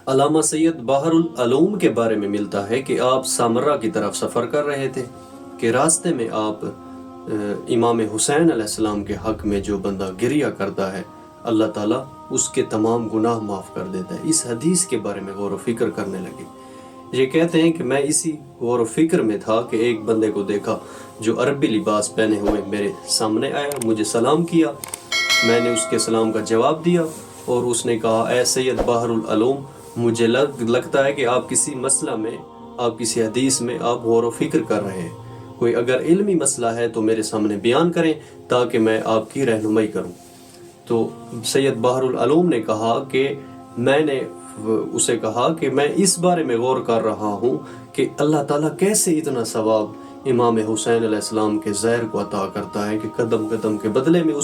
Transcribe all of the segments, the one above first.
علامہ سید بحر العلوم کے بارے میں ملتا ہے کہ آپ سامرا کی طرف سفر کر رہے تھے کہ راستے میں آپ امام حسین علیہ السلام کے حق میں جو بندہ گریہ کرتا ہے اللہ تعالیٰ اس کے تمام گناہ معاف کر دیتا ہے۔ اس حدیث کے بارے میں غور و فکر کرنے لگے۔ یہ کہتے ہیں کہ میں اسی غور و فکر میں تھا کہ ایک بندے کو دیکھا جو عربی لباس پہنے ہوئے میرے سامنے آیا، مجھے سلام کیا، میں نے اس کے سلام کا جواب دیا اور اس نے کہا اے سید بحر العلوم، مجھے لگتا ہے کہ آپ کسی مسئلہ میں، آپ کسی حدیث میں آپ غور و فکر کر رہے ہیں، کوئی اگر علمی مسئلہ ہے تو میرے سامنے بیان کریں تاکہ میں آپ کی رہنمائی کروں۔ تو سید بحر العلوم نے کہا کہ میں نے اسے کہا کہ میں اس بارے میں غور کر رہا ہوں کہ اللہ تعالیٰ کیسے اتنا ثواب امام حسین علیہ السلام کے زہر کو عطا کرتا ہے کہ قدم قدم کے بدلے میں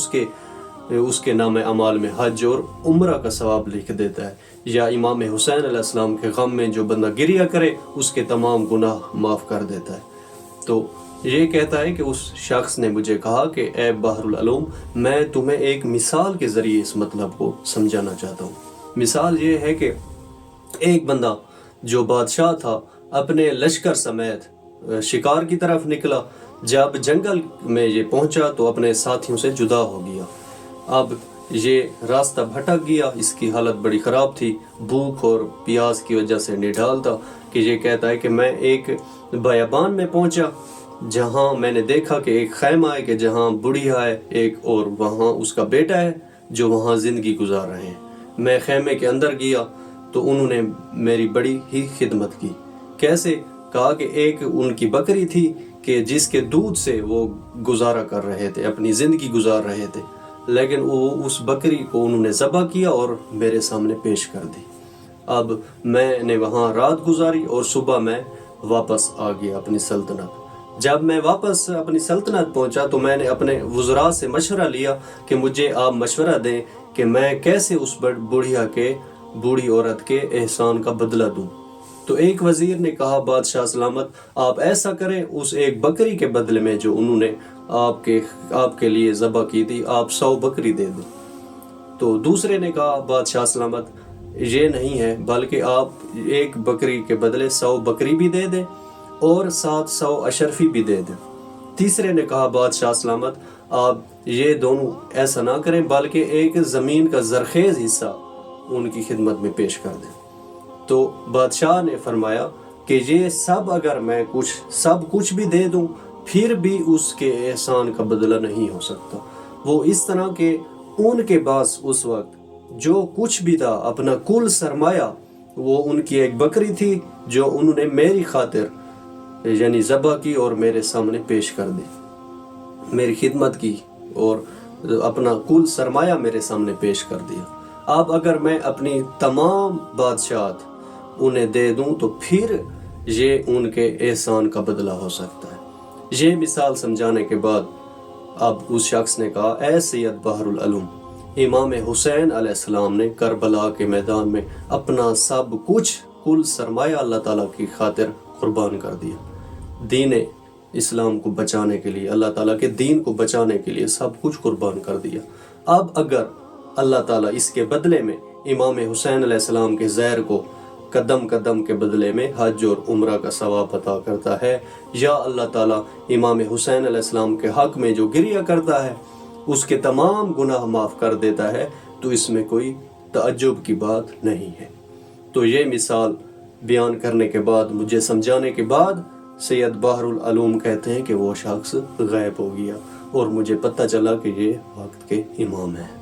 اس کے نام اعمال میں حج اور عمرہ کا ثواب لکھ دیتا ہے، یا امام حسین علیہ السلام کے غم میں جو بندہ گریہ کرے اس کے تمام گناہ معاف کر دیتا ہے۔ تو یہ کہتا ہے کہ اس شخص نے مجھے کہا کہ اے بحر العلوم، میں تمہیں ایک مثال کے ذریعے اس مطلب کو سمجھانا چاہتا ہوں۔ مثال یہ ہے کہ ایک بندہ جو بادشاہ تھا اپنے لشکر سمیت شکار کی طرف نکلا، جب جنگل میں یہ پہنچا تو اپنے ساتھیوں سے جدا ہو گیا۔ اب یہ راستہ بھٹک گیا، اس کی حالت بڑی خراب تھی، بھوک اور پیاس کی وجہ سے نڈھال تھا کہ یہ کہتا ہے کہ میں ایک بیابان میں پہنچا جہاں میں نے دیکھا کہ ایک خیمہ ہے کہ جہاں بڑھیا ہے ایک اور وہاں اس کا بیٹا ہے جو وہاں زندگی گزار رہے ہیں۔ میں خیمے کے اندر گیا تو انہوں نے میری بڑی ہی خدمت کی۔ کیسے؟ کہا کہ ایک ان کی بکری تھی کہ جس کے دودھ سے وہ گزارا کر رہے تھے، اپنی زندگی گزار رہے تھے، لیکن وہ اس بکری کو انہوں نے ذبح کیا اور میرے سامنے پیش کر دی۔ اب میں نے وہاں رات گزاری اور صبح میں واپس آ گیا اپنی سلطنت۔ جب میں واپس اپنی سلطنت پہنچا تو میں نے اپنے وزراء سے مشورہ لیا کہ مجھے آپ مشورہ دیں کہ میں کیسے اس بوڑھی عورت کے احسان کا بدلہ دوں۔ تو ایک وزیر نے کہا بادشاہ سلامت، آپ ایسا کریں، اس ایک بکری کے بدلے میں جو انہوں نے آپ کے لیے ذبح کی تھی آپ 100 بکری دے دیں۔ تو دوسرے نے کہا بادشاہ سلامت یہ نہیں ہے، بلکہ آپ ایک بکری کے بدلے 100 بکری بھی دے دیں اور ساتھ 100 اشرفی بھی دے دیں۔ تیسرے نے کہا بادشاہ سلامت آپ یہ دونوں ایسا نہ کریں بلکہ ایک زمین کا زرخیز حصہ ان کی خدمت میں پیش کر دیں۔ تو بادشاہ نے فرمایا کہ یہ سب اگر میں سب کچھ بھی دے دوں پھر بھی اس کے احسان کا بدلہ نہیں ہو سکتا۔ وہ اس طرح کہ ان کے پاس اس وقت جو کچھ بھی تھا اپنا کل سرمایہ وہ ان کی ایک بکری تھی جو انہوں نے میری خاطر یعنی ذبح کی اور میرے سامنے پیش کر دی، میری خدمت کی اور اپنا کل سرمایہ میرے سامنے پیش کر دیا۔ اب اگر میں اپنی تمام بادشاہت انہیں دے دوں تو پھر یہ ان کے احسان کا بدلہ ہو سکتا ہے۔ یہ مثال سمجھانے کے بعد اب اس شخص نے کہا اے سید بحر العلوم، امام حسین علیہ السلام نے کربلا کے میدان میں اپنا سب کچھ کل سرمایہ اللہ تعالیٰ کی خاطر قربان کر دیا۔ دین اسلام کو بچانے کے لیے، اللہ تعالیٰ کے دین کو بچانے کے لیے سب کچھ قربان کر دیا۔ اب اگر اللہ تعالیٰ اس کے بدلے میں امام حسین علیہ السلام کے زہر کو قدم قدم کے بدلے میں حج اور عمرہ کا ثواب عطا کرتا ہے، یا اللہ تعالیٰ امام حسین علیہ السلام کے حق میں جو گریہ کرتا ہے اس کے تمام گناہ معاف کر دیتا ہے، تو اس میں کوئی تعجب کی بات نہیں ہے۔ تو یہ مثال بیان کرنے کے بعد، مجھے سمجھانے کے بعد، سید بحر العلوم کہتے ہیں کہ وہ شخص غائب ہو گیا اور مجھے پتہ چلا کہ یہ وقت کے امام ہیں۔